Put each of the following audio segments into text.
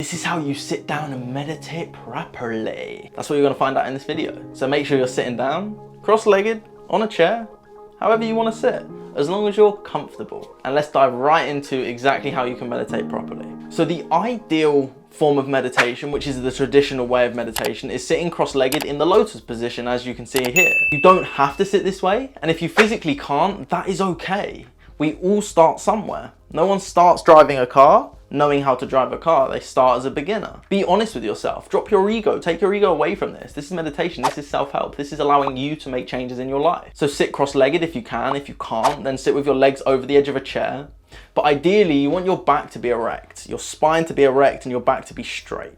this is how you sit down and meditate properly. That's what you're gonna find out in this video. So make sure you're sitting down, cross-legged, on a chair, however you wanna sit, as long as you're comfortable. And let's dive right into exactly how you can meditate properly. So the ideal form of meditation, which is the traditional way of meditation, is sitting cross-legged in the lotus position, as you can see here. You don't have to sit this way, and if you physically can't, that is okay. We all start somewhere. No one starts driving a car knowing how to drive a car. They start as a beginner. Be honest with yourself. Drop your ego. Take your ego away from this. This is meditation. This is self-help. This is allowing you to make changes in your life. So sit cross-legged if you can. If you can't, then sit with your legs over the edge of a chair. But ideally, you want your back to be erect, your spine to be erect, and your back to be straight.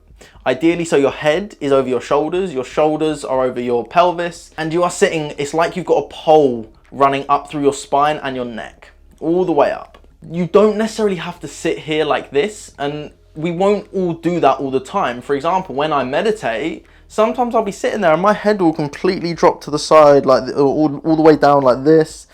Ideally, so your head is over your shoulders are over your pelvis, and you are sitting, it's like you've got a pole running up through your spine and your neck, all the way up. You don't necessarily have to sit here like this, and we won't all do that all the time. For example, when I meditate, sometimes I'll be sitting there and my head will completely drop to the side, like all the way down like this.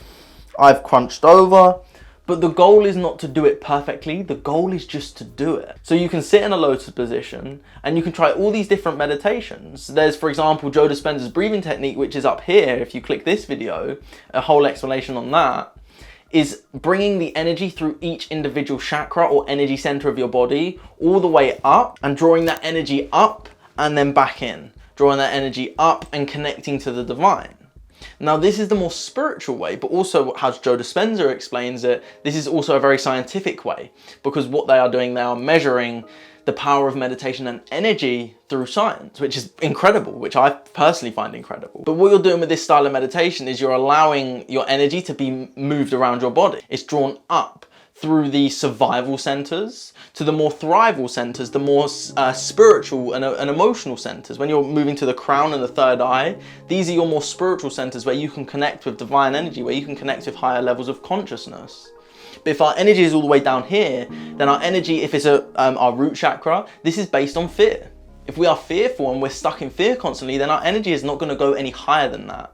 I've crunched over. But the goal is not to do it perfectly, the goal is just to do it. So you can sit in a lotus position and you can try all these different meditations. There's, for example, Joe Dispenza's breathing technique, which is up here. If you click this video, a whole explanation on that is bringing the energy through each individual chakra or energy center of your body all the way up and drawing that energy up and then back in. Drawing that energy up and connecting to the divine. Now, this is the more spiritual way, but also how Joe Dispenza explains it, this is also a very scientific way, because what they are doing, they are measuring the power of meditation and energy through science, which is incredible, which I personally find incredible. But what you're doing with this style of meditation is you're allowing your energy to be moved around your body. It's drawn up through the survival centers to the more thrival centers, the more spiritual and emotional centers. When you're moving to the crown and the third eye, these are your more spiritual centers where you can connect with divine energy, where you can connect with higher levels of consciousness. But if our energy is all the way down here, then our energy, if it's our root chakra, this is based on fear. If we are fearful and we're stuck in fear constantly, then our energy is not going to go any higher than that.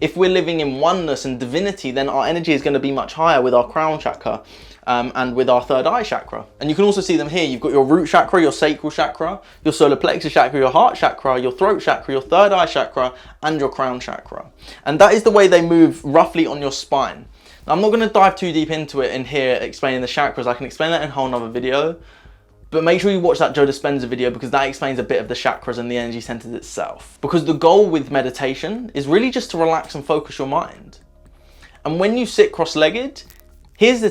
If we're living in oneness and divinity, then our energy is going to be much higher with our crown chakra and with our third eye chakra. And you can also see them here. You've got your root chakra, your sacral chakra, your solar plexus chakra, your heart chakra, your throat chakra, your third eye chakra, and your crown chakra. And that is the way they move roughly on your spine. Now, I'm not going to dive too deep into it in here explaining the chakras. I can explain that in a whole nother video. But make sure you watch that Joe Dispenza video because that explains a bit of the chakras and the energy centers itself. Because the goal with meditation is really just to relax and focus your mind. And when you sit cross-legged, here's a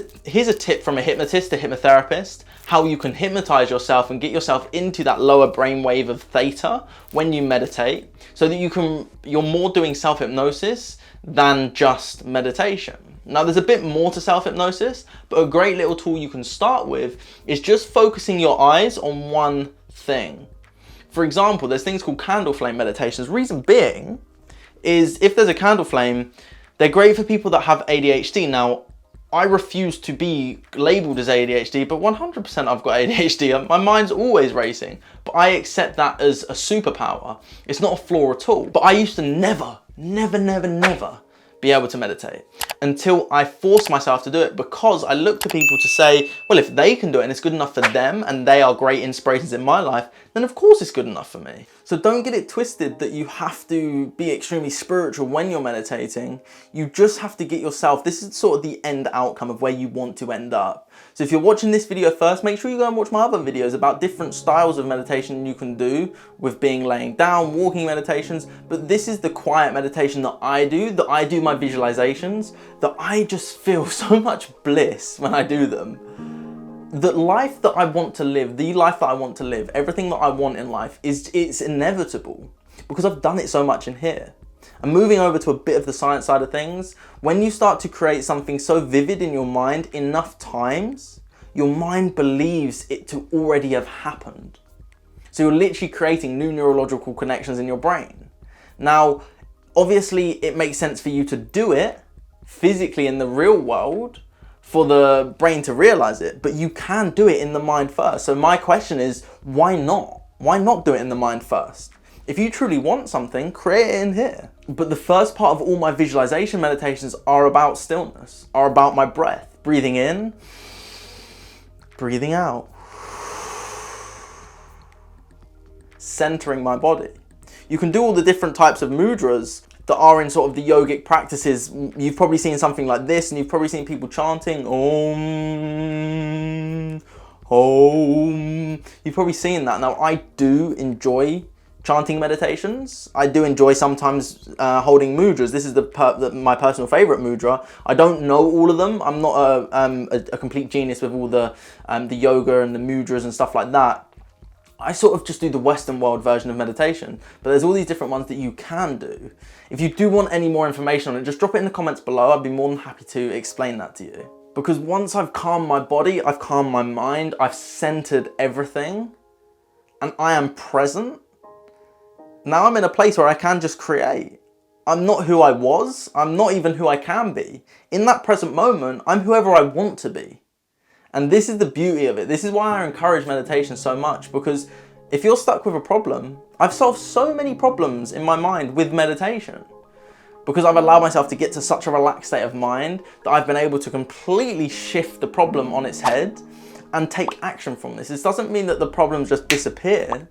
tip from a hypnotist, a hypnotherapist, how you can hypnotize yourself and get yourself into that lower brainwave of theta when you meditate, so that you're more doing self-hypnosis than just meditation. Now, there's a bit more to self-hypnosis, but a great little tool you can start with is just focusing your eyes on one thing. For example, there's things called candle flame meditations. Reason being is if there's a candle flame, they're great for people that have ADHD. Now, I refuse to be labeled as ADHD, but 100% I've got ADHD. My mind's always racing, but I accept that as a superpower. It's not a flaw at all. But I used to never be able to meditate until I forced myself to do it, because I look to people to say, well, if they can do it and it's good enough for them and they are great inspirations in my life, then of course it's good enough for me. So don't get it twisted that you have to be extremely spiritual when you're meditating. You just have to get yourself, this is sort of the end outcome of where you want to end up. So if you're watching this video first, make sure you go and watch my other videos about different styles of meditation you can do with being laying down, walking meditations. But this is the quiet meditation that I do my visualizations, that I just feel so much bliss when I do them. The life that I want to live, the life that I want to live, everything that I want in life, it's inevitable because I've done it so much in here. And moving over to a bit of the science side of things, when you start to create something so vivid in your mind enough times, your mind believes it to already have happened. So you're literally creating new neurological connections in your brain. Now, obviously it makes sense for you to do it physically in the real world for the brain to realize it, but you can do it in the mind first. So my question is, why not? Why not do it in the mind first? If you truly want something, create it in here. But the first part of all my visualization meditations are about stillness, are about my breath. Breathing in, breathing out. centering my body. You can do all the different types of mudras that are in sort of the yogic practices. You've probably seen something like this, and you've probably seen people chanting Om, Om. You've probably seen that. Now, I do enjoy chanting meditations. I do enjoy sometimes holding mudras. This is my personal favorite mudra. I don't know all of them. I'm not a complete genius with all the yoga and the mudras and stuff like that. I sort of just do the Western world version of meditation, but there's all these different ones that you can do. If you do want any more information on it, just drop it in the comments below. I'd be more than happy to explain that to you. Because once I've calmed my body, I've calmed my mind, I've centered everything, and I am present, now I'm in a place where I can just create. I'm not who I was. I'm not even who I can be. In that present moment, I'm whoever I want to be. And this is the beauty of it. This is why I encourage meditation so much, because if you're stuck with a problem, I've solved so many problems in my mind with meditation, because I've allowed myself to get to such a relaxed state of mind that I've been able to completely shift the problem on its head and take action from this. This doesn't mean that the problems just disappear.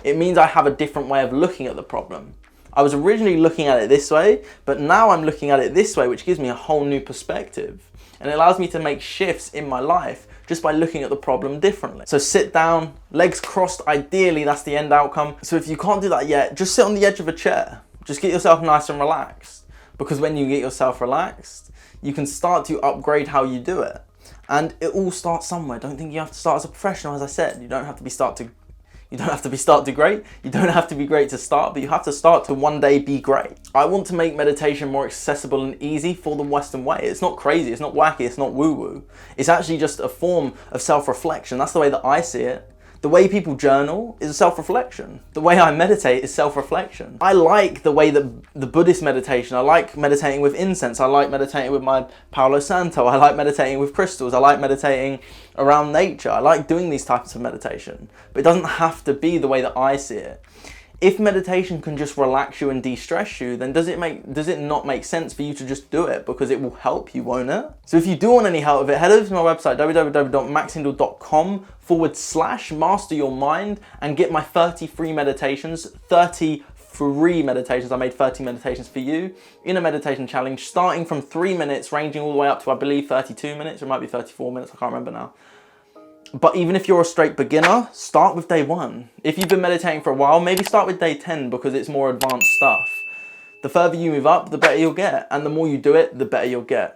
It means I have a different way of looking at the problem. I was originally looking at it this way, but now I'm looking at it this way, which gives me a whole new perspective. And it allows me to make shifts in my life just by looking at the problem differently. So sit down, legs crossed, ideally that's the end outcome. So if you can't do that yet, just sit on the edge of a chair. Just get yourself nice and relaxed. Because when you get yourself relaxed, you can start to upgrade how you do it. And it all starts somewhere. Don't think you have to start as a professional, as I said. You don't have to be start to great. You don't have to be great to start, but you have to start to one day be great. I want to make meditation more accessible and easy for the Western way. It's not crazy, it's not wacky, it's not woo-woo. It's actually just a form of self-reflection. That's the way that I see it. The way people journal is self-reflection. The way I meditate is self-reflection. I like the way that the Buddhist meditation, I like meditating with incense, I like meditating with my Palo Santo, I like meditating with crystals, I like meditating around nature. I like doing these types of meditation, but it doesn't have to be the way that I see it. If meditation can just relax you and de-stress you, then does it not make sense for you to just do it, because it will help you, won't it? So if you do want any help with it, head over to my website, www.maxhindle.com/master your mind, and get my 30 free meditations. I made 30 meditations for you in a meditation challenge, starting from 3 minutes, ranging all the way up to, I believe, 32 minutes. It might be 34 minutes, I can't remember now. But even if you're a straight beginner, start with day 1. If you've been meditating for a while, maybe start with day 10, because it's more advanced stuff. The further you move up, the better you'll get. And the more you do it, the better you'll get.